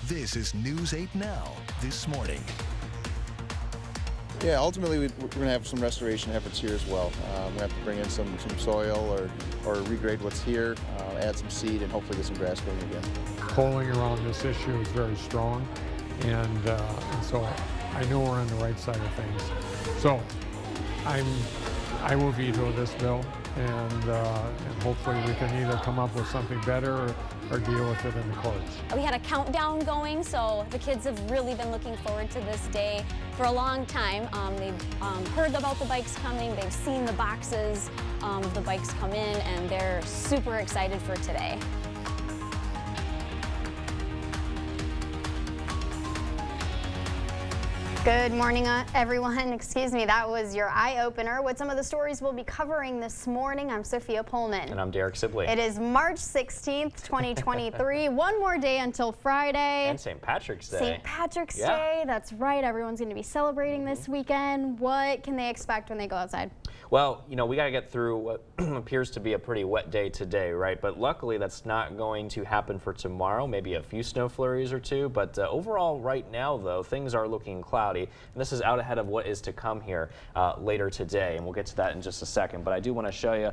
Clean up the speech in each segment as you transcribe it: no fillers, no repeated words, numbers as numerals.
This is News 8 Now, this morning. Yeah, ultimately we're going to have some restoration efforts here as well. We have to bring in some soil or regrade what's here, add some seed, and hopefully get some grass growing again. Polling around this issue is very strong, and so I know we're on the right side of things. So I will veto this bill, and hopefully we can either come up with something better or deal with it in the courts. We had a countdown going, so the kids have really been looking forward to this day for a long time. They've heard about the bikes coming, they've seen the boxes of the bikes come in, and they're super excited for today. Good morning, everyone. Excuse me, that was your eye-opener with some of the stories we'll be covering this morning. I'm Sophia Pullman. And I'm Derek Sibley. It is March 16th, 2023. One more day until Friday. And St. Patrick's Day. St. Patrick's Day, that's right. Everyone's going to be celebrating this weekend. What can they expect when they go outside? Well, you know, we got to get through what appears to be a pretty wet day today, right? But luckily, that's not going to happen for tomorrow. Maybe a few snow flurries or two. But overall, right now, though, things are looking cloudy. And this is out ahead of what is to come here later today. And we'll get to that in just a second. But I do want to show you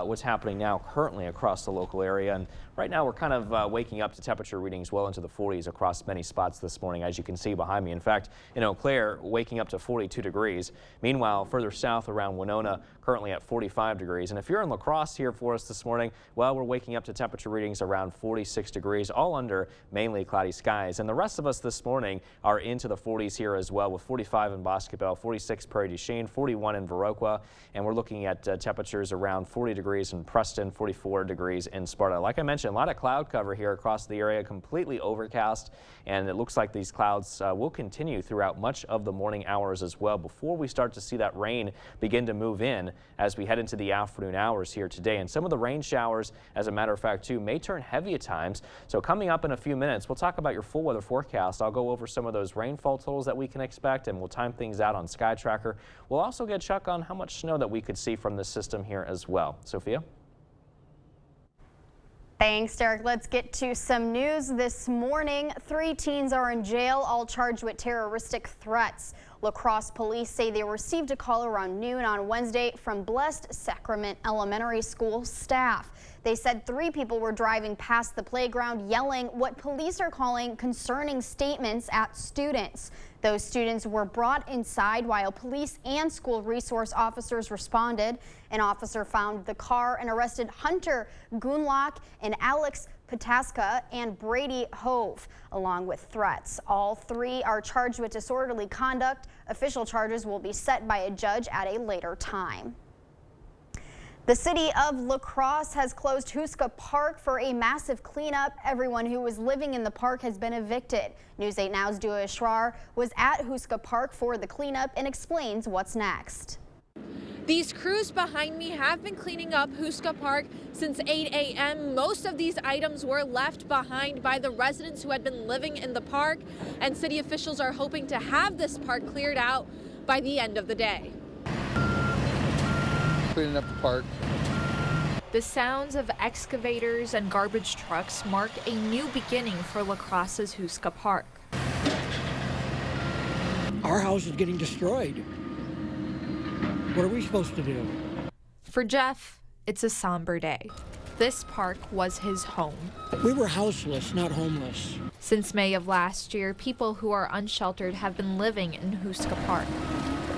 what's happening now currently across the local area. And right now, we're kind of waking up to temperature readings well into the 40s across many spots this morning, as you can see behind me. In fact, in Eau Claire, waking up to 42 degrees. Meanwhile, further south around Winona, currently at 45 degrees. And if you're in La Crosse here for us this morning, well, we're waking up to temperature readings around 46 degrees, all under mainly cloudy skies. And the rest of us this morning are into the 40s here as well, with 45 in Boscobel, 46 Prairie du Chien, 41 in Viroqua. And we're looking at temperatures around 40 degrees in Preston, 44 degrees in Sparta. Like I mentioned, a lot of cloud cover here across the area, completely overcast. And it looks like these clouds will continue throughout much of the morning hours as well before we start to see that rain begin to move in as we head into the afternoon hours here today. And some of the rain showers, as a matter of fact, too, may turn heavy at times. So coming up in a few minutes, we'll talk about your full weather forecast. I'll go over some of those rainfall totals that we can expect, and we'll time things out on Sky Tracker. We'll also get Chuck on how much snow that we could see from this system here as well. Sophia? Thanks, Derek. Let's get to some news this morning. 3 teens are in jail, all charged with terroristic threats. La Crosse police say they received a call around noon on Wednesday from Blessed Sacrament Elementary School staff. They said 3 people were driving past the playground yelling what police are calling concerning statements at students. Those students were brought inside while police and school resource officers responded. An officer found the car and arrested Hunter Gunlock and Alex Pataska and Brady Hove, along with threats. All 3 are charged with disorderly conduct. Official charges will be set by a judge at a later time. The city of La Crosse has closed Houska Park for a massive cleanup. Everyone who was living in the park has been evicted. News 8 Now's Dua Ishrar was at Houska Park for the cleanup and explains what's next. These crews behind me have been cleaning up Houska Park since 8 a.m. Most of these items were left behind by the residents who had been living in the park, and city officials are hoping to have this park cleared out by the end of the day. Cleaning up the park. The sounds of excavators and garbage trucks mark a new beginning for La Crosse's Houska Park. Our house is getting destroyed. What are we supposed to do? For Jeff, it's a somber day. This park was his home. We were houseless, not homeless. Since May of last year, people who are unsheltered have been living in Houska Park.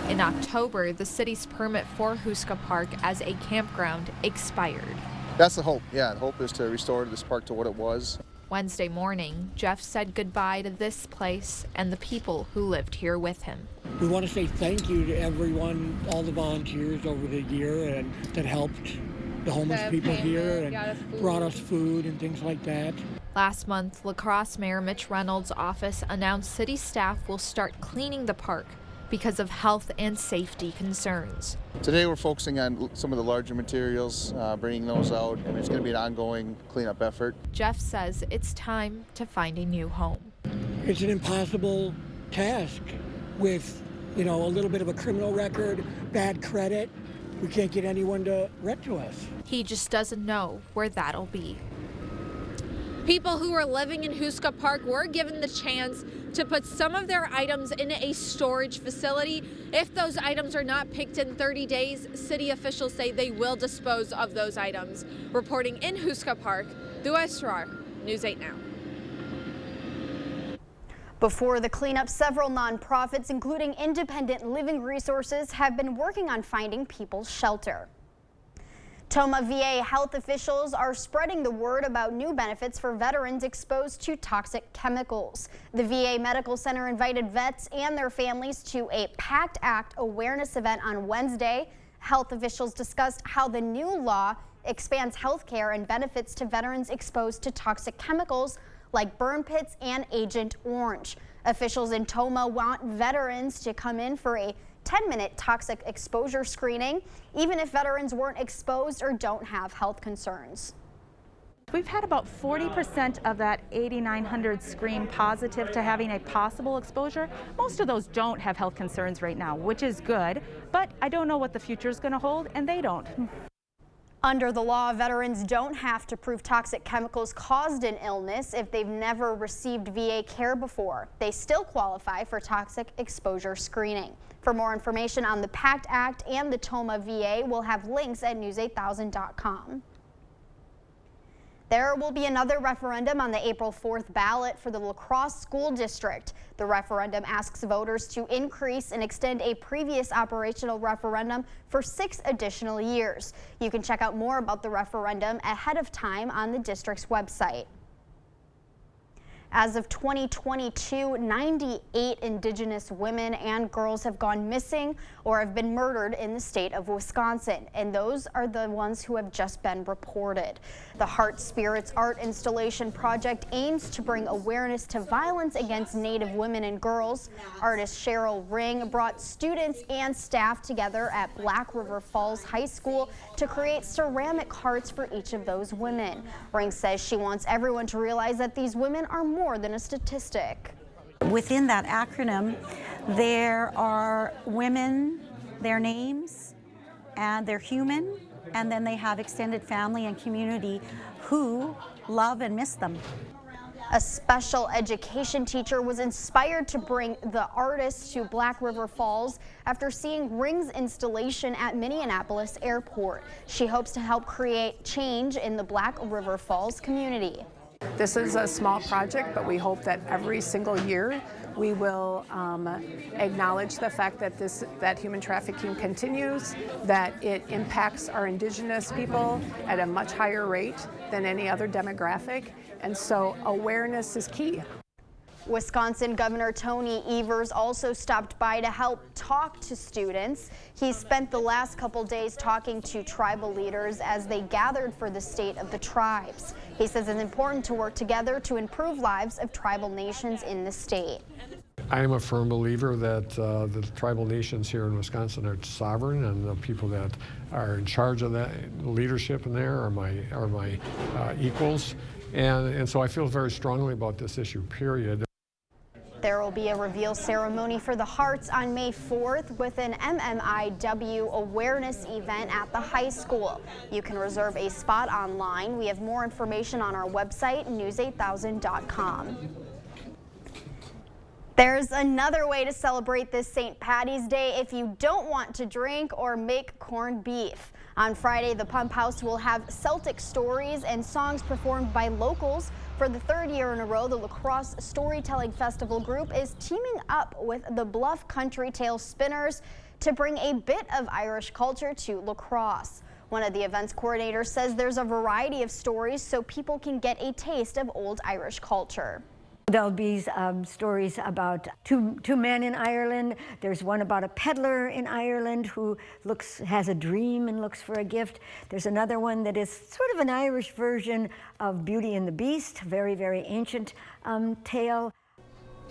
In October, the city's permit for Houska Park as a campground expired. That's the hope. Yeah, the hope is to restore this park to what it was. Wednesday morning, Jeff said goodbye to this place and the people who lived here with him. We want to say thank you to everyone, all the volunteers over the year and that helped the homeless people here and brought us food and things like that. Last month, La Crosse Mayor Mitch Reynolds' office announced city staff will start cleaning the park because of health and safety concerns. Today we're focusing on some of the larger materials, bringing those out, and it's going to be an ongoing cleanup effort. Jeff says it's time to find a new home. It's an impossible task with, a little bit of a criminal record, bad credit. We can't get anyone to rent to us. He just doesn't know where that'll be. People who are living in Houska Park were given the chance to put some of their items in a storage facility. If those items are not picked in 30 days, city officials say they will dispose of those items. Reporting in Houska Park, Dua Esrar, News 8 Now. Before the cleanup, several nonprofits, including Independent Living Resources, have been working on finding people shelter. Tomah VA health officials are spreading the word about new benefits for veterans exposed to toxic chemicals. The VA Medical Center invited vets and their families to a PACT Act awareness event on Wednesday. Health officials discussed how the new law expands health care and benefits to veterans exposed to toxic chemicals like burn pits and Agent Orange. Officials in Tomah want veterans to come in for a 10-minute toxic exposure screening, even if veterans weren't exposed or don't have health concerns. We've had about 40% of that 8,900 screen positive to having a possible exposure. Most of those don't have health concerns right now, which is good, but I don't know what the future is going to hold, and they don't. Under the law, veterans don't have to prove toxic chemicals caused an illness if they've never received VA care before. They still qualify for toxic exposure screening. For more information on the PACT Act and the Tomah VA, we'll have links at news8000.com. There will be another referendum on the April 4th ballot for the La Crosse School District. The referendum asks voters to increase and extend a previous operational referendum for 6 additional years. You can check out more about the referendum ahead of time on the district's website. As of 2022, 98 Indigenous women and girls have gone missing or have been murdered in the state of Wisconsin, and those are the ones who have just been reported. The Heart Spirits Art Installation Project aims to bring awareness to violence against Native women and girls. Artist Cheryl Ring brought students and staff together at Black River Falls High School to create ceramic hearts for each of those women. Ring says she wants everyone to realize that these women are more than a statistic. Within that acronym, there are women, their names, and they're human, and then they have extended family and community who love and miss them. A special education teacher was inspired to bring the artists to Black River Falls after seeing Ring's installation at Minneapolis Airport. She hopes to help create change in the Black River Falls community. This is a small project, but we hope that every single year we will acknowledge the fact that that human trafficking continues, that it impacts our Indigenous people at a much higher rate than any other demographic, and so awareness is key. Wisconsin Governor Tony Evers also stopped by to help talk to students. He spent the last couple days talking to tribal leaders as they gathered for the State of the Tribes. He says it's important to work together to improve lives of tribal nations in the state. I am a firm believer that the tribal nations here in Wisconsin are sovereign, and the people that are in charge of that leadership in there are my equals. And so I feel very strongly about this issue, period. There will be a reveal ceremony for the hearts on May 4th with an MMIW awareness event at the high school. You can reserve a spot online. We have more information on our website, news8000.com. There's another way to celebrate this St. Patty's Day if you don't want to drink or make corned beef. On Friday, the Pump House will have Celtic stories and songs performed by locals. For the 3rd year in a row, the La Crosse Storytelling Festival group is teaming up with the Bluff Country Tale Spinners to bring a bit of Irish culture to La Crosse. One of the event's coordinators says there's a variety of stories so people can get a taste of old Irish culture. There'll be stories about two men in Ireland. There's one about a peddler in Ireland who has a dream and looks for a gift. There's another one that is sort of an Irish version of Beauty and the Beast, very, very ancient tale.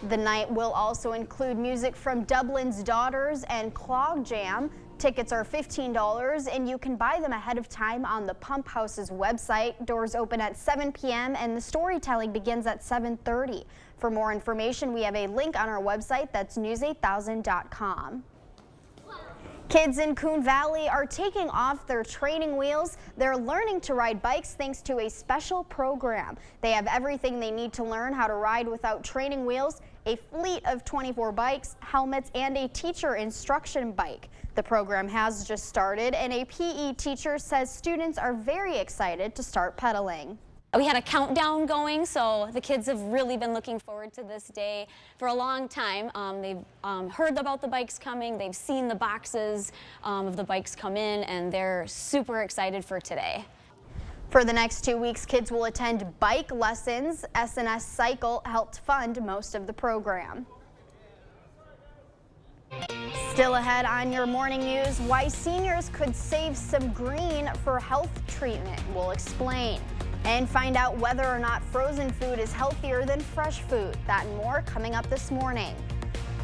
The night will also include music from Dublin's Daughters and Clog Jam. Tickets are $15 and you can buy them ahead of time on the Pump House's website. Doors open at 7 p.m. and the storytelling begins at 7:30. For more information, we have a link on our website. That's news8000.com. Kids in Coon Valley are taking off their training wheels. They're learning to ride bikes thanks to a special program. They have everything they need to learn how to ride without training wheels, a fleet of 24 bikes, helmets, and a teacher instruction bike. The program has just started, and a PE teacher says students are very excited to start pedaling. We had a countdown going, so the kids have really been looking forward to this day for a long time. They've heard about the bikes coming, they've seen the boxes of the bikes come in, and they're super excited for today. For the next 2 weeks, kids will attend bike lessons. SNS Cycle helped fund most of the program. Still ahead on your morning news, why seniors could save some green for health treatment. We'll explain. And find out whether or not frozen food is healthier than fresh food. That and more coming up this morning.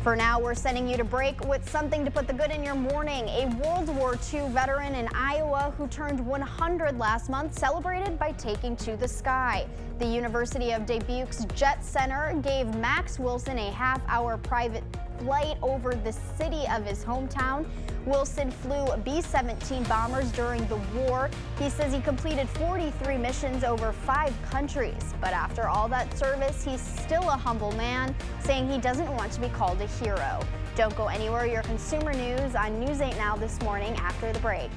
For now, we're sending you to break with something to put the good in your morning. A World War II veteran in Iowa who turned 100 last month celebrated by taking to the sky. The University of Dubuque's Jet Center gave Max Wilson a half-hour private flight over the city of his hometown. Wilson flew B-17 bombers during the war. He says he completed 43 missions over 5 countries. But after all that service, he's still a humble man, saying he doesn't want to be called a hero. Don't go anywhere. Your consumer news on News 8 Now this morning after the break.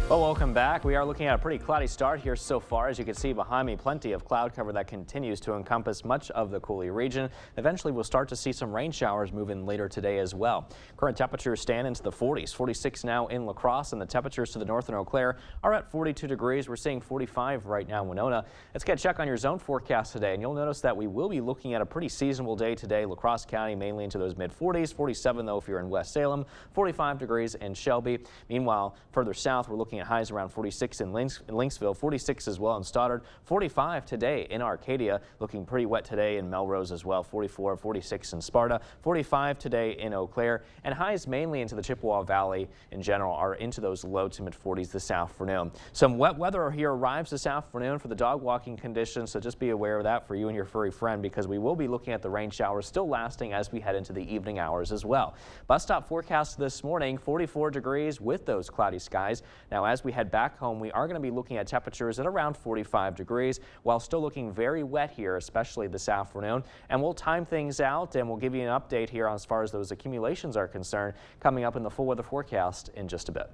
Well, welcome back. We are looking at a pretty cloudy start here so far. As you can see behind me, plenty of cloud cover that continues to encompass much of the Coulee region. Eventually, we'll start to see some rain showers move in later today as well. Current temperatures stand into the 40s, 46 now in La Crosse, and the temperatures to the north in Eau Claire are at 42 degrees. We're seeing 45 right now in Winona. Let's get a check on your zone forecast today, and you'll notice that we will be looking at a pretty seasonable day today. La Crosse County mainly into those mid-40s, 47 though if you're in West Salem, 45 degrees in Shelby. Meanwhile, further south, we're looking at highs around 46 in Lynxville, 46 as well in Stoddard, 45 today in Arcadia, looking pretty wet today in Melrose as well, 44, 46 in Sparta, 45 today in Eau Claire, and highs mainly into the Chippewa Valley in general are into those low to mid 40s this afternoon. Some wet weather here arrives this afternoon for the dog walking conditions, so just be aware of that for you and your furry friend, because we will be looking at the rain showers still lasting as we head into the evening hours as well. Bus stop forecast this morning, 44 degrees with those cloudy skies. Now as we head back home, we are going to be looking at temperatures at around 45 degrees while still looking very wet here, especially this afternoon. And we'll time things out and we'll give you an update here as far as those accumulations are concerned coming up in the full weather forecast in just a bit.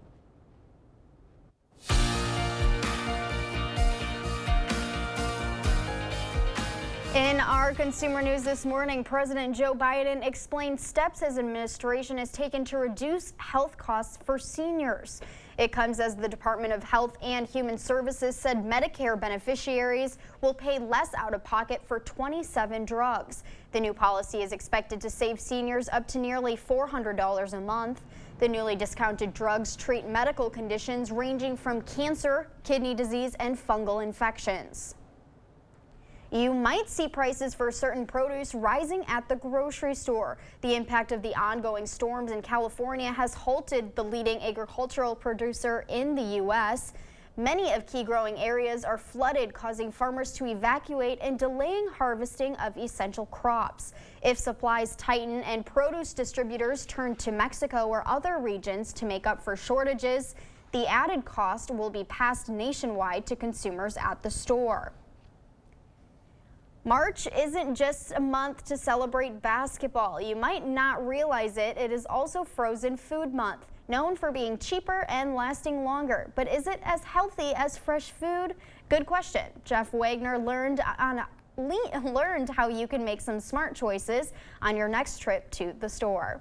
In our consumer news this morning, President Joe Biden explained steps his administration has taken to reduce health costs for seniors. It comes as the Department of Health and Human Services said Medicare beneficiaries will pay less out of pocket for 27 drugs. The new policy is expected to save seniors up to nearly $400 a month. The newly discounted drugs treat medical conditions ranging from cancer, kidney disease, and fungal infections. You might see prices for certain produce rising at the grocery store. The impact of the ongoing storms in California has halted the leading agricultural producer in the U.S. Many of key growing areas are flooded, causing farmers to evacuate and delaying harvesting of essential crops. If supplies tighten and produce distributors turn to Mexico or other regions to make up for shortages, the added cost will be passed nationwide to consumers at the store. March isn't just a month to celebrate basketball. You might not realize it. It is also Frozen Food Month, known for being cheaper and lasting longer. But is it as healthy as fresh food? Good question. Jeff Wagner learned how you can make some smart choices on your next trip to the store.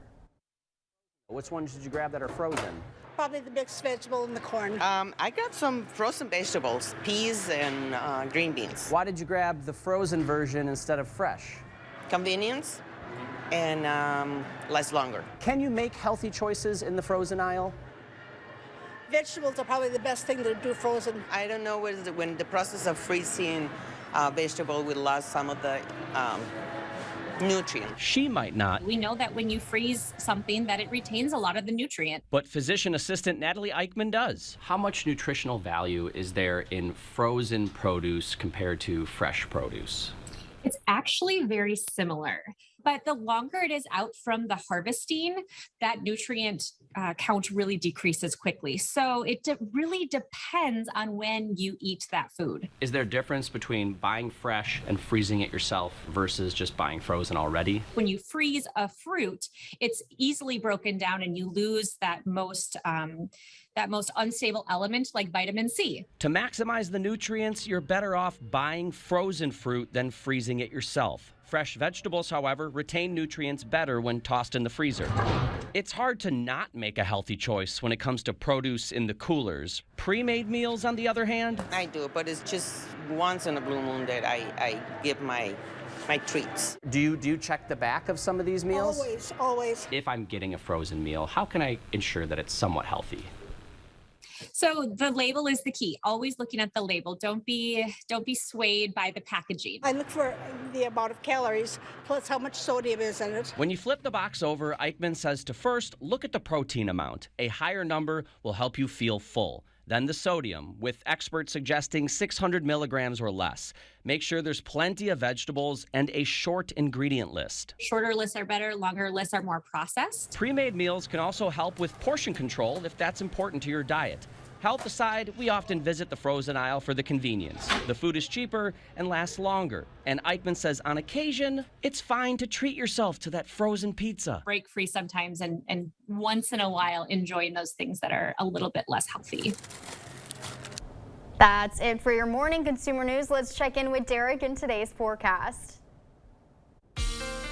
Which ones did you grab that are frozen? Probably the mixed vegetable and the corn. I got some frozen vegetables, peas and green beans. Why did you grab the frozen version instead of fresh? Convenience and less longer. Can you make healthy choices in the frozen aisle? Vegetables are probably the best thing to do frozen. I don't know when the process of freezing vegetable will lose some of the nutrient. She might not. We know that when you freeze something that it retains a lot of the nutrient. But physician assistant Natalie Eichmann does. How much nutritional value is there in frozen produce compared to fresh produce? It's actually very similar, but the longer it is out from the harvesting, that nutrient count really decreases quickly. So it really depends on when you eat that food. Is there a difference between buying fresh and freezing it yourself versus just buying frozen already? When you freeze a fruit, it's easily broken down and you lose that most unstable element like vitamin C. To maximize the nutrients, you're better off buying frozen fruit than freezing it yourself. Fresh vegetables, however, retain nutrients better when tossed in the freezer. It's hard to not make a healthy choice when it comes to produce in the coolers. Pre-made meals, on the other hand? I do, but it's just once in a blue moon that I give my treats. Do you check the back of some of these meals? Always, always. If I'm getting a frozen meal, how can I ensure that it's somewhat healthy? So the label is the key. Always looking at the label. Don't be swayed by the packaging. I look for the amount of calories plus how much sodium is in it. When you flip the box over, Eichmann says to first look at the protein amount. A higher number will help you feel full. Then the sodium, with experts suggesting 600 milligrams or less. Make sure there's plenty of vegetables and a short ingredient list. Shorter lists are better, longer lists are more processed. Pre-made meals can also help with portion control if that's important to your diet. Health aside, we often visit the frozen aisle for the convenience. The food is cheaper and lasts longer. And Eichmann says on occasion, it's fine to treat yourself to that frozen pizza. Break free sometimes and once in a while enjoying those things that are a little bit less healthy. That's it for your morning consumer news. Let's check in with Derek in today's forecast.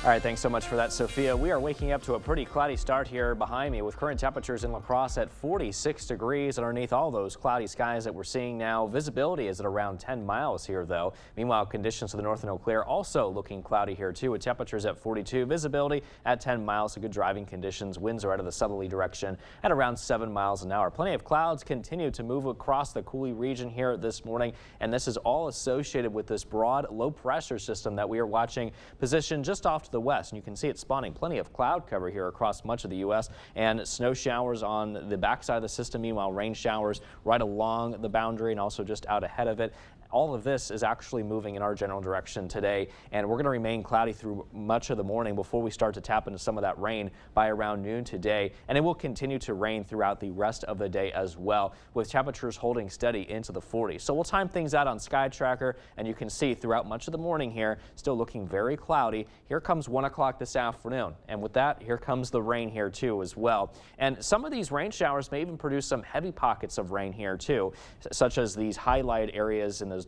All right, thanks so much for that, Sophia. We are waking up to a pretty cloudy start here behind me with current temperatures in La Crosse at 46 degrees underneath all those cloudy skies that we're seeing now. Visibility is at around 10 miles here, though. Meanwhile, conditions to the north in Eau Claire also looking cloudy here, too, with temperatures at 42. Visibility at 10 miles, so good driving conditions. Winds are out of the southerly direction at around 7 miles an hour. Plenty of clouds continue to move across the Coulee region here this morning, and this is all associated with this broad low pressure system that we are watching positioned just off to the west, and you can see it spawning plenty of cloud cover here across much of the U.S. and snow showers on the backside of the system. Meanwhile, rain showers right along the boundary and also just out ahead of it. All of this is actually moving in our general direction today, and we're going to remain cloudy through much of the morning before we start to tap into some of that rain by around noon today, and it will continue to rain throughout the rest of the day as well, with temperatures holding steady into the 40s. So we'll time things out on Sky Tracker, and you can see throughout much of the morning here, still looking very cloudy. Here comes 1 o'clock this afternoon, and with that, here comes the rain here too as well. And some of these rain showers may even produce some heavy pockets of rain here too, such as these highlight areas in those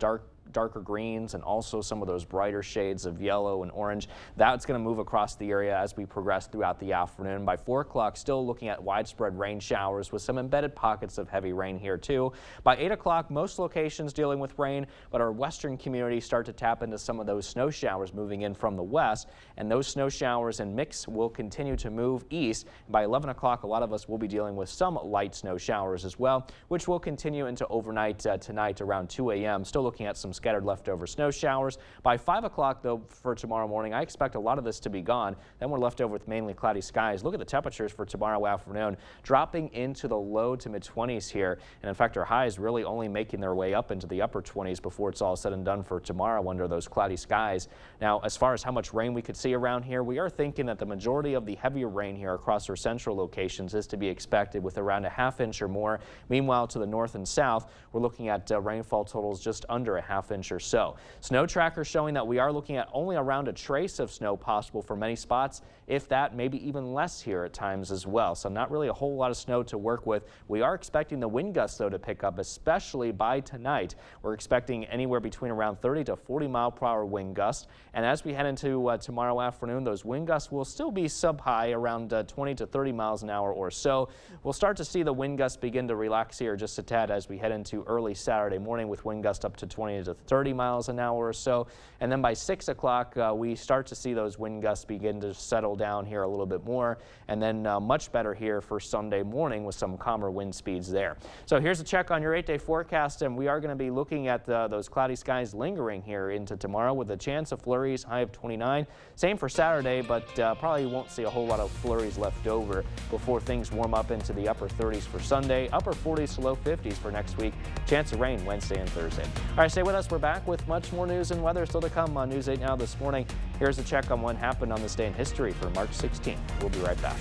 darker greens and also some of those brighter shades of yellow and orange. That's going to move across the area as we progress throughout the afternoon. By 4 o'clock, still looking at widespread rain showers with some embedded pockets of heavy rain here too. By 8 o'clock, most locations dealing with rain, but our western communities start to tap into some of those snow showers moving in from the west, and those snow showers and mix will continue to move east. By 11 o'clock, a lot of us will be dealing with some light snow showers as well, which will continue into overnight tonight around 2 a.m. Still looking at some scattered leftover snow showers. By 5 o'clock, though, for tomorrow morning, I expect a lot of this to be gone. Then we're left over with mainly cloudy skies. Look at the temperatures for tomorrow afternoon, dropping into the low to mid-20s here. And in fact, our highs really only making their way up into the upper 20s before it's all said and done for tomorrow under those cloudy skies. Now, as far as how much rain we could see around here, we are thinking that the majority of the heavier rain here across our central locations is to be expected with around a ½ inch or more. Meanwhile, to the north and south, we're looking at rainfall totals just under a ½ inch or so. Snow tracker showing that we are looking at only around a trace of snow possible for many spots, if that, maybe even less here at times as well. So not really a whole lot of snow to work with. We are expecting the wind gusts, though, to pick up, especially by tonight. We're expecting anywhere between around 30 to 40 mile per hour wind gusts. And as we head into tomorrow afternoon, those wind gusts will still be sub-high around 20 to 30 miles an hour or so. We'll start to see the wind gusts begin to relax here just a tad as we head into early Saturday morning with wind gusts up to 20 to 30 miles an hour or so. And then by 6 o'clock, we start to see those wind gusts begin to settle down here a little bit more. And then much better here for Sunday morning with some calmer wind speeds there. So here's a check on your 8-day forecast, and we are going to be looking at those cloudy skies lingering here into tomorrow with a chance of flurries, high of 29. Same for Saturday, but probably won't see a whole lot of flurries left over before things warm up into the upper 30s for Sunday, upper 40s to low 50s for next week. Chance of rain Wednesday and Thursday. All right, stay with us. us. We're back with much more news and weather still to come on News 8 Now this morning. Here's a check on what happened on this day in history for March 16th. We'll be right back.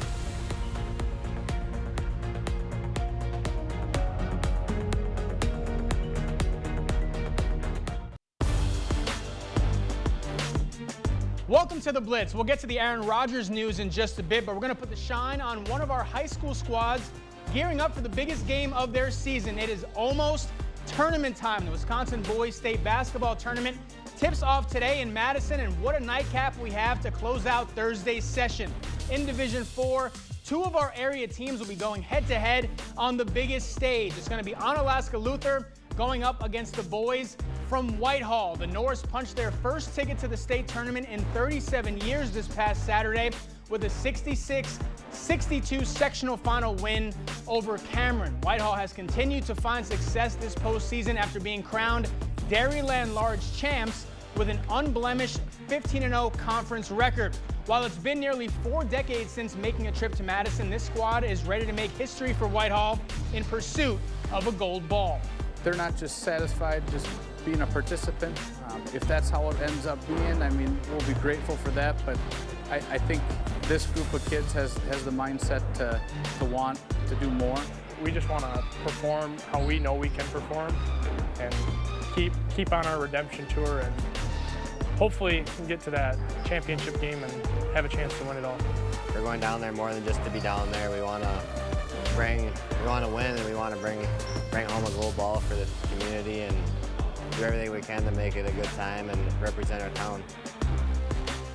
Welcome to the Blitz. We'll get to the Aaron Rodgers news in just a bit, but we're going to put the shine on one of our high school squads gearing up for the biggest game of their season. It is almost tournament time. The Wisconsin Boys State Basketball Tournament tips off today in Madison, and what a nightcap we have to close out Thursday's session. In Division 4, two of our area teams will be going head-to-head on the biggest stage. It's going to be Onalaska Luther going up against the boys from Whitehall. The Norse punched their first ticket to the state tournament in 37 years this past Saturday with a 66-62 sectional final win over Cameron. Whitehall has continued to find success this postseason after being crowned Dairyland Large champs with an unblemished 15-0 conference record. While it's been nearly 4 decades since making a trip to Madison, this squad is ready to make history for Whitehall in pursuit of a gold ball. They're not just satisfied just being a participant. If that's how it ends up being, I mean, we'll be grateful for that, but I think this group of kids has the mindset to want to do more. We just want to perform how we know we can perform and keep on our redemption tour, and hopefully can get to that championship game and have a chance to win it all. We're going down there more than just to be down there. We want to win, and we want to bring home a gold ball for the community and do everything we can to make it a good time and represent our town.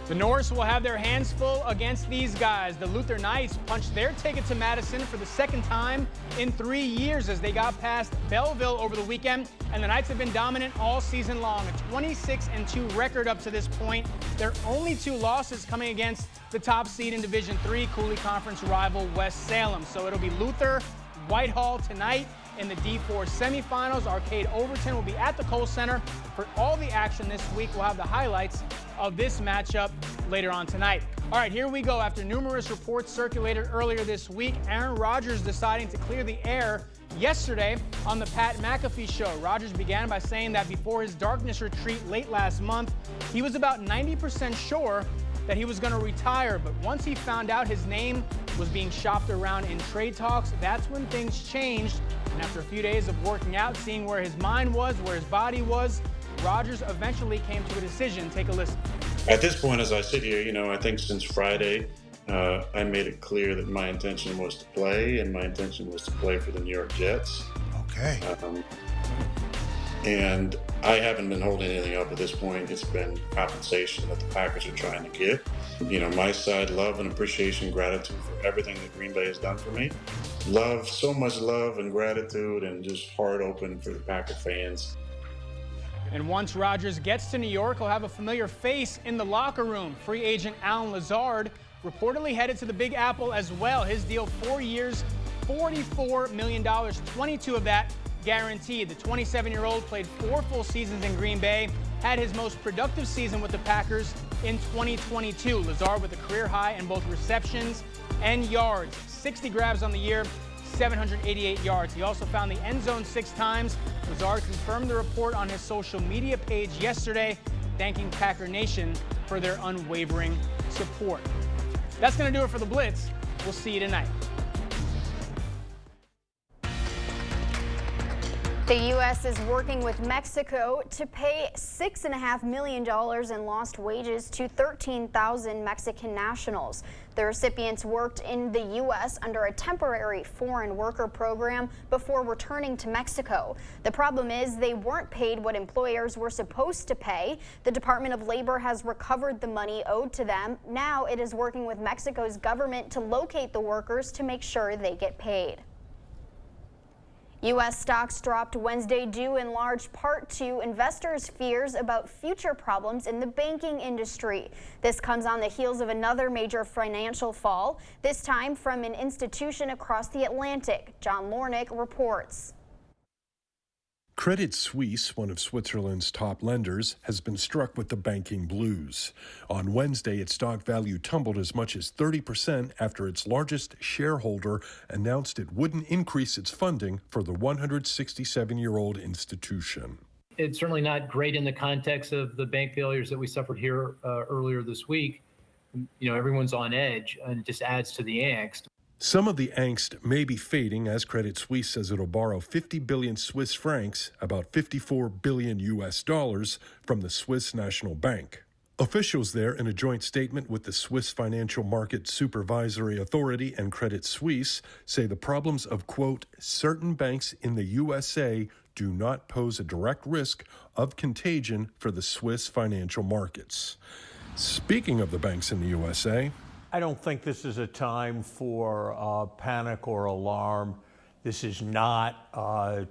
The Norse will have their hands full against these guys. The Luther Knights punched their ticket to Madison for the second time in 3 years as they got past Belleville over the weekend, and the Knights have been dominant all season long. A 26-2 record up to this point. Their only 2 losses coming against the top seed in Division 3, Cooley Conference rival West Salem. So it'll be Luther, Whitehall tonight in the D4 semifinals. Arcade Overton will be at the Kohl Center for all the action this week. We'll have the highlights of this matchup later on tonight. All right, here we go. After numerous reports circulated earlier this week, Aaron Rodgers deciding to clear the air yesterday on the Pat McAfee Show. Rodgers began by saying that before his darkness retreat late last month, he was about 90% sure that he was going to retire, but once he found out his name was being shopped around in trade talks, that's when things changed. And after a few days of working out, seeing where his mind was, where his body was, Rodgers eventually came to a decision. Take a listen. At this point, as I sit here, I think since Friday, I made it clear that my intention was to play, and my intention was to play for the New York Jets. Okay. And I haven't been holding anything up at this point. It's been compensation that the Packers are trying to get. My side, love and appreciation, gratitude for everything that Green Bay has done for me. So much love and gratitude, and just heart open for the Packer fans. And once Rodgers gets to New York, he'll have a familiar face in the locker room. Free agent Allen Lazard reportedly headed to the Big Apple as well. His deal, 4 years, $44 million, 22 of that guaranteed. The 27-year-old played 4 full seasons in Green Bay, had his most productive season with the Packers in 2022. Lazard with a career high in both receptions and yards, 60 grabs on the year, 788 yards. He also found the end zone 6 times. Lazard confirmed the report on his social media page yesterday, thanking Packer Nation for their unwavering support. That's going to do it for the Blitz. We'll see you tonight. The U.S. is working with Mexico to pay $6.5 million in lost wages to 13,000 Mexican nationals. The recipients worked in the U.S. under a temporary foreign worker program before returning to Mexico. The problem is they weren't paid what employers were supposed to pay. The Department of Labor has recovered the money owed to them. Now it is working with Mexico's government to locate the workers to make sure they get paid. U.S. stocks dropped Wednesday due in large part to investors' fears about future problems in the banking industry. This comes on the heels of another major financial fall, this time from an institution across the Atlantic. John Lornick reports. Credit Suisse, one of Switzerland's top lenders, has been struck with the banking blues. On Wednesday, its stock value tumbled as much as 30% after its largest shareholder announced it wouldn't increase its funding for the 167-year-old institution. it's certainly not great in the context of the bank failures that we suffered here earlier this week. You know, everyone's on edge, and it just adds to the angst. Some of the angst may be fading as Credit Suisse says it'll borrow 50 billion Swiss francs, about 54 billion US dollars, from the Swiss National Bank. Officials there, in a joint statement with the Swiss Financial Market Supervisory Authority and Credit Suisse, say the problems of, quote, certain banks in the USA do not pose a direct risk of contagion for the Swiss financial markets. Speaking of the banks in the USA, I don't think this is a time for panic or alarm. This is not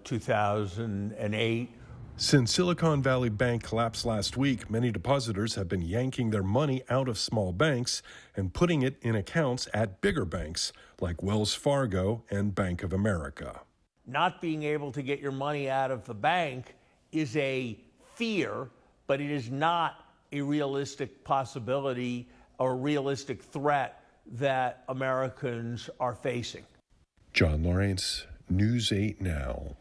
2008. Since Silicon Valley Bank collapsed last week, many depositors have been yanking their money out of small banks and putting it in accounts at bigger banks like Wells Fargo and Bank of America. Not being able to get your money out of the bank is a fear, but it is not a realistic possibility or realistic threat that Americans are facing. John Lawrence, News 8 Now.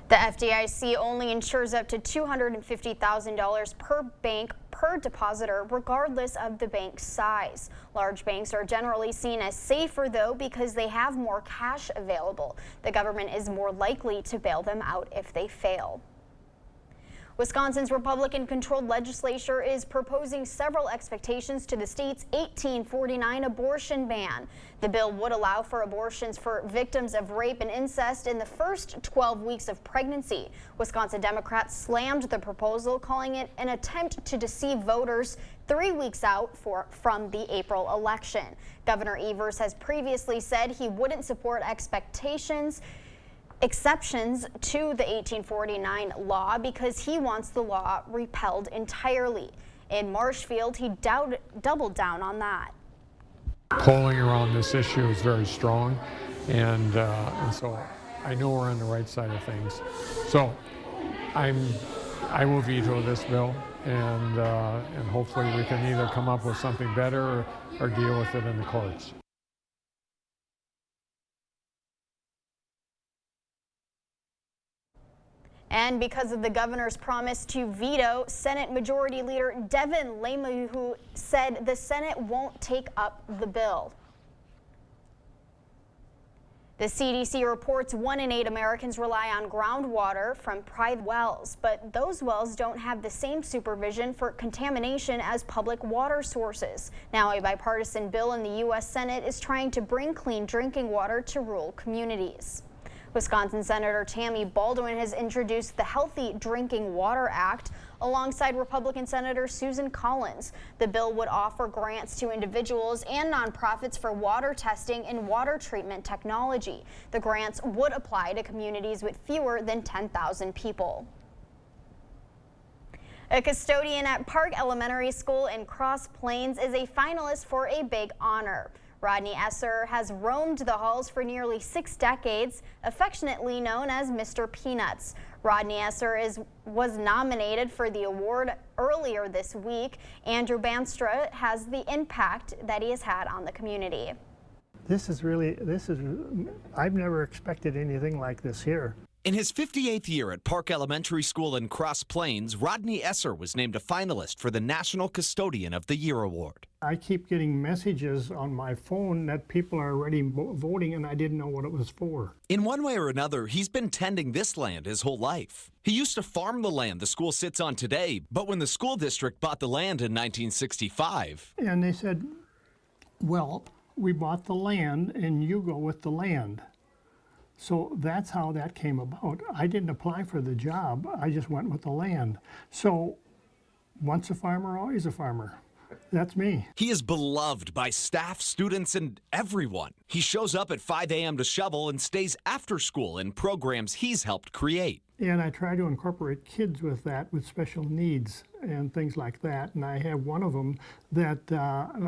The FDIC only insures up to $250,000 per bank per depositor, regardless of the bank's size. Large banks are generally seen as safer, though, because they have more cash available. The government is more likely to bail them out if they fail. Wisconsin's Republican-controlled legislature is proposing several expectations to the state's 1849 abortion ban. The bill would allow for abortions for victims of rape and incest in the first 12 weeks of pregnancy. Wisconsin Democrats slammed the proposal, calling it an attempt to deceive voters 3 weeks out from the April election. Governor Evers has previously said he wouldn't support exceptions to the 1849 law because he wants the law repealed entirely. In Marshfield, he doubled down on that. Polling around this issue is very strong, and so I know we're on the right side of things. So I will veto this bill, and hopefully we can either come up with something better or deal with it in the courts. And because of the governor's promise to veto, Senate Majority Leader Devin Lemahieu said the Senate won't take up the bill. The CDC reports 1 in 8 Americans rely on groundwater from private wells, but those wells don't have the same supervision for contamination as public water sources. Now, a bipartisan bill in the U.S. Senate is trying to bring clean drinking water to rural communities. Wisconsin Senator Tammy Baldwin has introduced the Healthy Drinking Water Act alongside Republican Senator Susan Collins. The bill would offer grants to individuals and nonprofits for water testing and water treatment technology. The grants would apply to communities with fewer than 10,000 people. A custodian at Park Elementary School in Cross Plains is a finalist for a big honor. Rodney Esser has roamed the halls for nearly 6 decades, affectionately known as Mr. Peanuts. Rodney Esser was nominated for the award earlier this week. Andrew Banstra has the impact that he has had on the community. I've never expected anything like this here. In his 58th year at Park Elementary School in Cross Plains, Rodney Esser was named a finalist for the National Custodian of the Year Award. I keep getting messages on my phone that people are already voting, and I didn't know what it was for. In one way or another, he's been tending this land his whole life. He used to farm the land the school sits on today, but when the school district bought the land in 1965... And they said, well, we bought the land, and you go with the land. So that's how that came about. I didn't apply for the job, I just went with the land. So once a farmer, always a farmer. That's me. He is beloved by staff, students, and everyone. He shows up at 5 a.m. to shovel and stays after school in programs he's helped create. And I try to incorporate kids with that, with special needs and things like that. And I have one of them that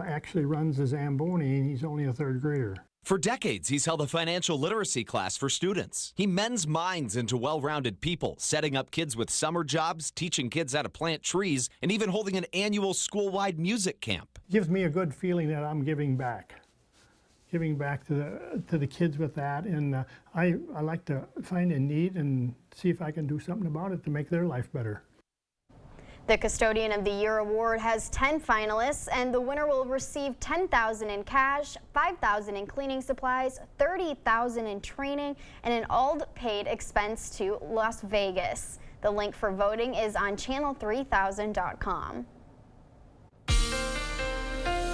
actually runs a Zamboni, and he's only a 3rd grader. For decades, he's held a financial literacy class for students. He mends minds into well-rounded people, setting up kids with summer jobs, teaching kids how to plant trees, and even holding an annual school-wide music camp. Gives me a good feeling that I'm giving back. giving back to the kids with that. And I like to find a need and see if I can do something about it to make their life better. The Custodian of the Year award has 10 finalists, and the winner will receive $10,000 in cash, $5,000 in cleaning supplies, $30,000 in training, and an all-paid expense to Las Vegas. The link for voting is on channel3000.com.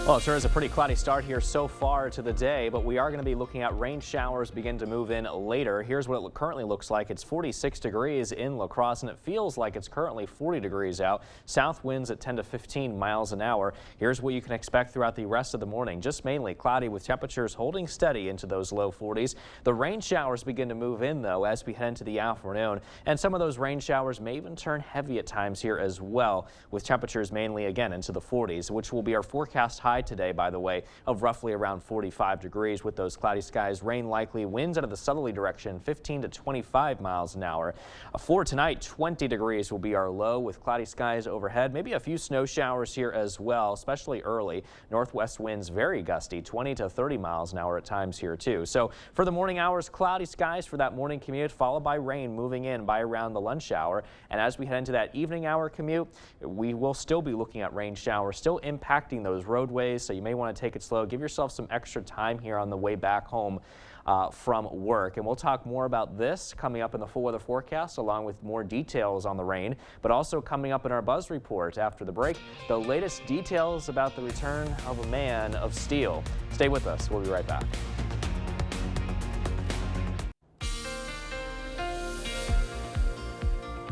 Well, it sure is a pretty cloudy start here so far to the day, but we are going to be looking at rain showers begin to move in later. Here's what it currently looks like. It's 46 degrees in La Crosse, and it feels like it's currently 40 degrees out. South winds at 10 to 15 miles an hour. Here's what you can expect throughout the rest of the morning. Just mainly cloudy with temperatures holding steady into those low 40s. The rain showers begin to move in, though, as we head into the afternoon, and some of those rain showers may even turn heavy at times here as well, with temperatures mainly again into the 40s, which will be our forecast high today, by the way, of roughly around 45 degrees with those cloudy skies. Rain likely, winds out of the southerly direction, 15 to 25 miles an hour. For tonight, 20 degrees will be our low with cloudy skies overhead. Maybe a few snow showers here as well, especially early. Northwest winds very gusty, 20 to 30 miles an hour at times here too. So for the morning hours, cloudy skies for that morning commute, followed by rain moving in by around the lunch hour. And as we head into that evening hour commute, we will still be looking at rain showers still impacting those roadways. So you may want to take it slow. Give yourself some extra time here on the way back home from work. And we'll talk more about this coming up in the full weather forecast, along with more details on the rain, but also coming up in our Buzz Report after the break, the latest details about the return of a man of steel. Stay with us. We'll be right back.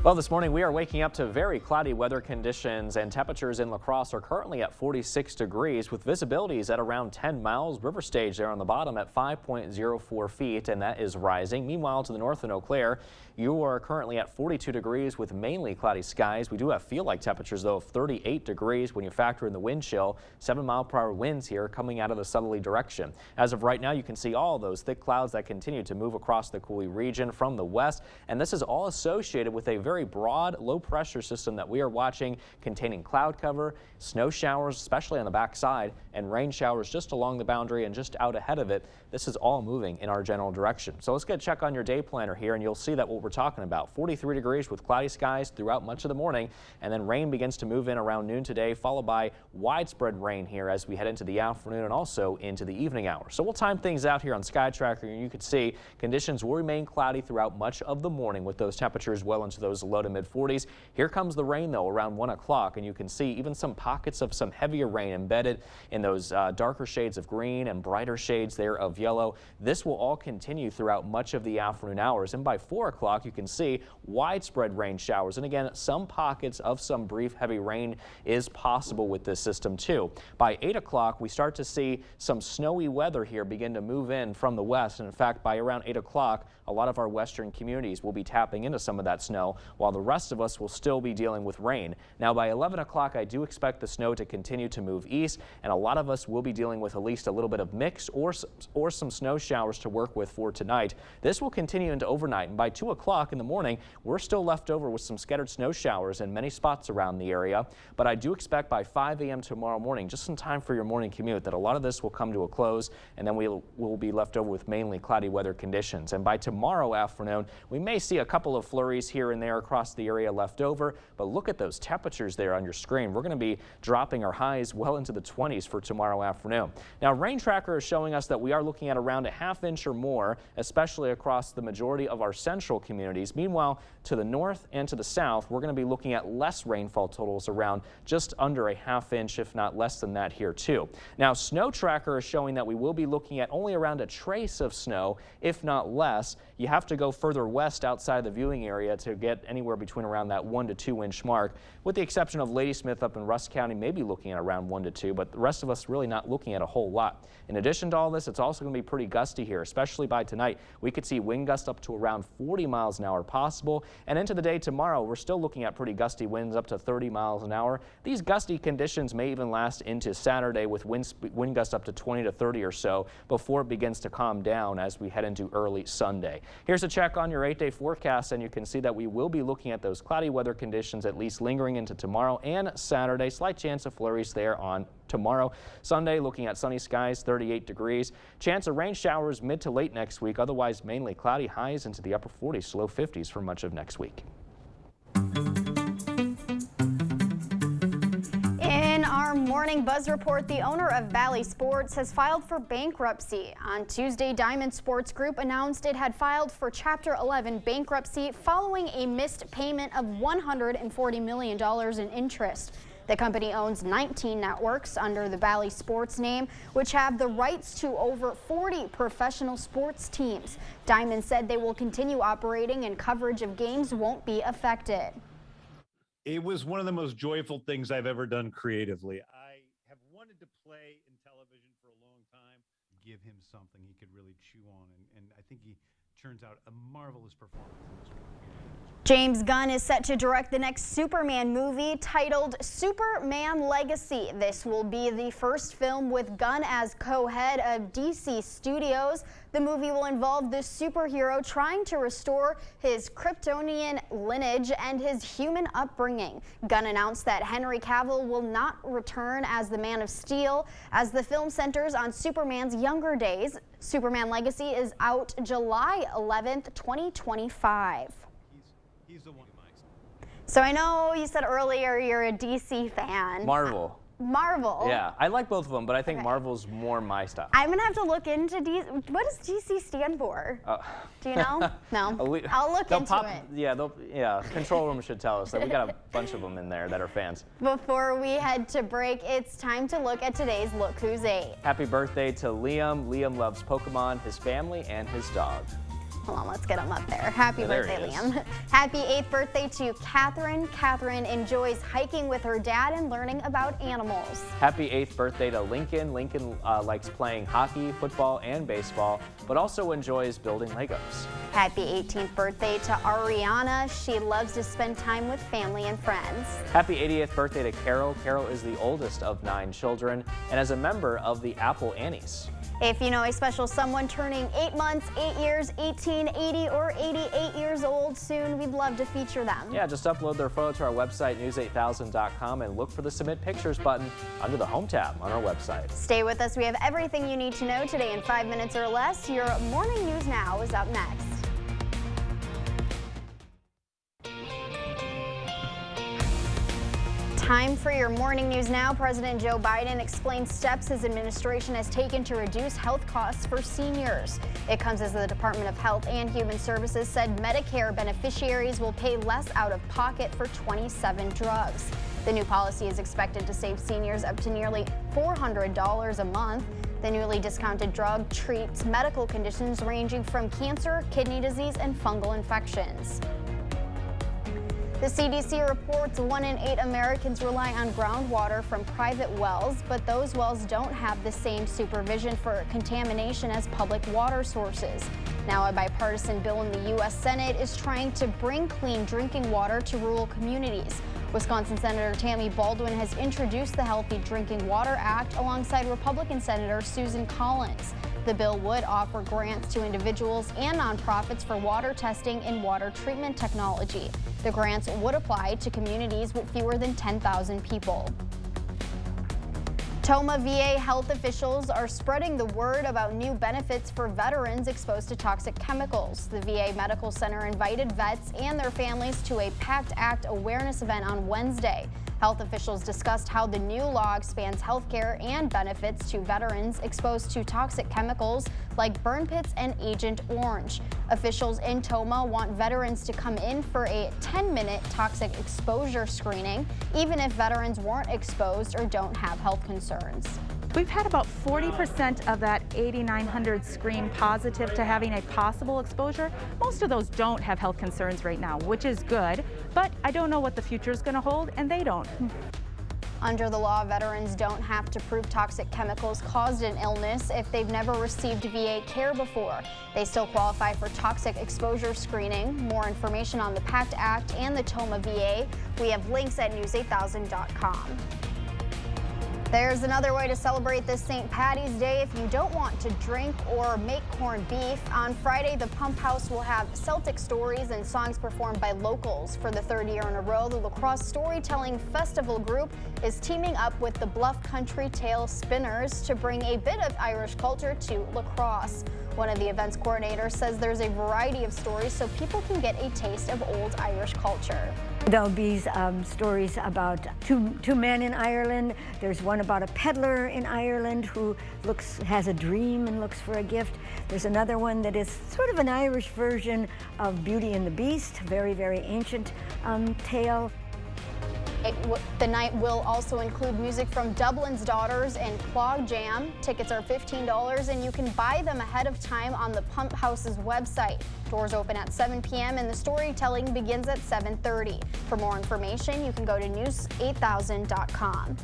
Well, this morning we are waking up to very cloudy weather conditions, and temperatures in La Crosse are currently at 46 degrees with visibilities at around 10 miles. River Stage there on the bottom at 5.04 feet, and that is rising. Meanwhile, to the north in Eau Claire, you are currently at 42 degrees with mainly cloudy skies. We do have feel-like temperatures, though, of 38 degrees when you factor in the wind chill. 7-mile-per-hour winds here coming out of the southerly direction. As of right now, you can see all those thick clouds that continue to move across the Coulee region from the west, and this is all associated with a very broad low-pressure system that we are watching, containing cloud cover, snow showers, especially on the backside, and rain showers just along the boundary and just out ahead of it. This is all moving in our general direction. So let's get a check on your day planner here, and you'll see that what we're talking about. 43 degrees with cloudy skies throughout much of the morning, and then rain begins to move in around noon today, followed by widespread rain here as we head into the afternoon and also into the evening hours. So we'll time things out here on Sky Tracker, and you can see conditions will remain cloudy throughout much of the morning with those temperatures well into those low to mid 40s. Here comes the rain, though, around 1 o'clock, and you can see even some pockets of some heavier rain embedded in those darker shades of green and brighter shades there of yellow. This will all continue throughout much of the afternoon hours, and by 4 o'clock you can see widespread rain showers, and again some pockets of some brief heavy rain is possible with this system too. By 8 o'clock we start to see some snowy weather here begin to move in from the west, and in fact by around 8 o'clock a lot of our western communities will be tapping into some of that snow, while the rest of us will still be dealing with rain. Now by 11 o'clock I do expect the snow to continue to move east, and a lot of us will be dealing with at least a little bit of mix or some snow showers to work with for tonight. This will continue into overnight, and by 2 o'clock in the morning we're still left over with some scattered snow showers in many spots around the area. But I do expect by 5 a.m. tomorrow morning, just in time for your morning commute, that a lot of this will come to a close, and then we'll be left over with mainly cloudy weather conditions. And by tomorrow afternoon we may see a couple of flurries here and there across the area left over, but look at those temperatures there on your screen. We're going to be dropping our highs well into the 20s for tomorrow afternoon. Now Rain Tracker is showing us that we are looking at around a ½ inch or more, especially across the majority of our central communities. Meanwhile, to the north and to the south, we're going to be looking at less rainfall totals, around just under a ½ inch, if not less than that here too. Now Snow Tracker is showing that we will be looking at only around a trace of snow, if not less. You have to go further west outside the viewing area to get anywhere between around that 1 to 2 inch mark, with the exception of Ladysmith up in Rusk County, maybe looking at around 1 to 2, but the rest of us really not looking at a whole lot. In addition to all this, it's also going to be pretty gusty here, especially by tonight. We could see wind gusts up to around 40 miles an hour possible, and into the day tomorrow we're still looking at pretty gusty winds up to 30 miles an hour. These gusty conditions may even last into Saturday with wind gusts up to 20 to 30 or so before it begins to calm down as we head into early Sunday. Here's a check on your 8-day forecast, and you can see that we will be be looking at those cloudy weather conditions at least lingering into tomorrow and Saturday. Slight chance of flurries there on tomorrow. Sunday, looking at sunny skies, 38 degrees. Chance of rain showers mid to late next week. Otherwise, mainly cloudy, highs into the upper 40s to low 50s for much of next week. In our morning buzz report, the owner of Valley Sports has filed for bankruptcy. On Tuesday, Diamond Sports Group announced it had filed for Chapter 11 bankruptcy following a missed payment of $140 million in interest. The company owns 19 networks under the Valley Sports name, which have the rights to over 40 professional sports teams. Diamond said they will continue operating and coverage of games won't be affected. It was one of the most joyful things I've ever done creatively. I have wanted to play in television for a long time. Give him something he could really chew on, and I think he turns out a marvelous performance in this one. James Gunn is set to direct the next Superman movie titled Superman Legacy. This will be the first film with Gunn as co-head of DC Studios. The movie will involve the superhero trying to restore his Kryptonian lineage and his human upbringing. Gunn announced that Henry Cavill will not return as the Man of Steel, as the film centers on Superman's younger days. Superman Legacy is out July 11th, 2025. He's the one. So I know you said earlier you're a DC fan. Marvel. Marvel. Yeah, I like both of them, but I think Marvel's more my style. I'm gonna have to look into DC. What does DC stand for? Do you know? No. I'll look into it. Yeah, Control Room should tell us that we got a bunch of them in there that are fans. Before we head to break, it's time to look at today's Look Who's 8. Happy birthday to Liam. Liam loves Pokemon, his family, and his dog. Hold on, let's get him up there. Happy birthday, Liam. Happy 8th birthday to Catherine. Catherine enjoys hiking with her dad and learning about animals. Happy 8th birthday to Lincoln. Lincoln likes playing hockey, football, and baseball, but also enjoys building Legos. Happy 18th birthday to Ariana. She loves to spend time with family and friends. Happy 80th birthday to Carol. Carol is the oldest of 9 children and is a member of the Apple Annies. If you know a special someone turning 8 months, 8 years, 18, 80, or 88 years old soon, we'd love to feature them. Yeah, just upload their photo to our website, news8000.com, and look for the Submit Pictures button under the Home tab on our website. Stay with us. We have everything you need to know today in 5 minutes or less. Your Morning News Now is up next. Time for your morning news now. President Joe Biden explains steps his administration has taken to reduce health costs for seniors. It comes as the Department of Health and Human Services said Medicare beneficiaries will pay less out of pocket for 27 drugs. The new policy is expected to save seniors up to nearly $400 a month. The newly discounted drug treats medical conditions ranging from cancer, kidney disease, and fungal infections. The CDC reports 1 in 8 Americans rely on groundwater from private wells, but those wells don't have the same supervision for contamination as public water sources. Now, a bipartisan bill in the U.S. Senate is trying to bring clean drinking water to rural communities. Wisconsin Senator Tammy Baldwin has introduced the Healthy Drinking Water Act alongside Republican Senator Susan Collins. The bill would offer grants to individuals and nonprofits for water testing and water treatment technology. The grants would apply to communities with fewer than 10,000 people. Tomah VA health officials are spreading the word about new benefits for veterans exposed to toxic chemicals. The VA Medical Center invited vets and their families to a PACT Act awareness event on Wednesday. Health officials discussed how the new law expands health care and benefits to veterans exposed to toxic chemicals like burn pits and Agent Orange. Officials in Tomah want veterans to come in for a 10-minute toxic exposure screening, even if veterans weren't exposed or don't have health concerns. We've had about 40% of that 8,900 screen positive to having a possible exposure. Most of those don't have health concerns right now, which is good, but I don't know what the future is going to hold, and they don't. Under the law, veterans don't have to prove toxic chemicals caused an illness if they've never received VA care before. They still qualify for toxic exposure screening. More information on the PACT Act and the Tomah VA, we have links at news8000.com. There's another way to celebrate this St. Patty's Day if you don't want to drink or make corned beef. On Friday, the Pump House will have Celtic stories and songs performed by locals. For the third year in a row, the Lacrosse Storytelling Festival group is teaming up with the Bluff Country Tale Spinners to bring a bit of Irish culture to lacrosse. One of the event's coordinators says there's a variety of stories so people can get a taste of old Irish culture. There'll be stories about two men in Ireland. There's one about a peddler in Ireland who has a dream and looks for a gift. There's another one that is sort of an Irish version of Beauty and the Beast, very, very ancient tale. The night will also include music from Dublin's Daughters and Clog Jam. Tickets are $15 and you can buy them ahead of time on the Pump House's website. Doors open at 7 p.m. and the storytelling begins at 7:30. For more information, you can go to news8000.com.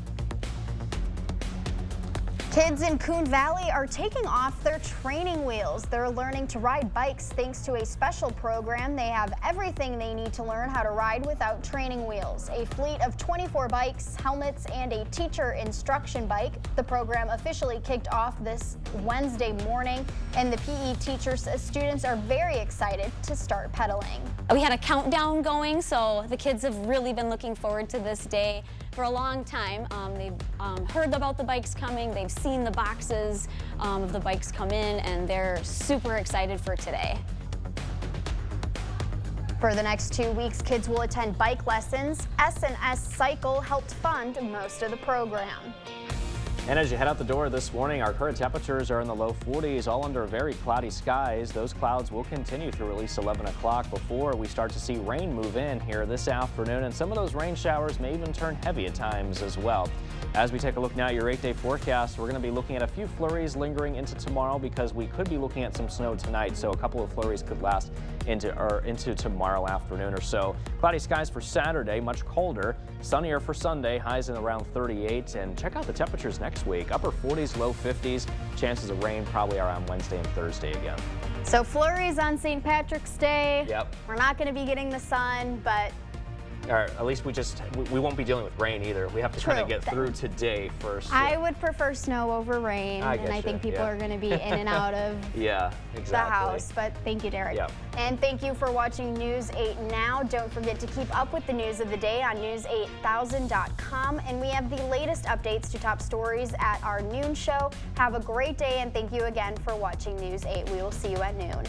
Kids in Coon Valley are taking off their training wheels. They're learning to ride bikes thanks to a special program. They have everything they need to learn how to ride without training wheels. A fleet of 24 bikes, helmets, and a teacher instruction bike. The program officially kicked off this Wednesday morning, and the PE teachers students are very excited to start pedaling. We had a countdown going, so the kids have really been looking forward to this day for a long time. They've heard about the bikes coming, they've seen the boxes of the bikes come in, and they're super excited for today. For the next 2 weeks, kids will attend bike lessons. S&S Cycle helped fund most of the program. And as you head out the door this morning, our current temperatures are in the low 40s, all under very cloudy skies. Those clouds will continue through at least 11 o'clock before we start to see rain move in here this afternoon. And some of those rain showers may even turn heavy at times as well. As we take a look now at your 8-day forecast, we're going to be looking at a few flurries lingering into tomorrow because we could be looking at some snow tonight. So a couple of flurries could last into tomorrow afternoon or so. Cloudy skies for Saturday, much colder. Sunnier for Sunday, highs in around 38. And check out the temperatures next week. Upper 40s, low 50s. Chances of rain probably around Wednesday and Thursday again. So flurries on St. Patrick's Day. Yep. We're not going to be getting the sun, but or at least we won't be dealing with rain either. We have to kind of get through today first. I would prefer snow over rain, and I think people are going to be in and out of yeah, exactly. the house. But thank you, Derek. Yep. And thank you for watching News 8 Now. Don't forget to keep up with the news of the day on news8000.com. And we have the latest updates to top stories at our noon show. Have a great day, and thank you again for watching News 8. We will see you at noon.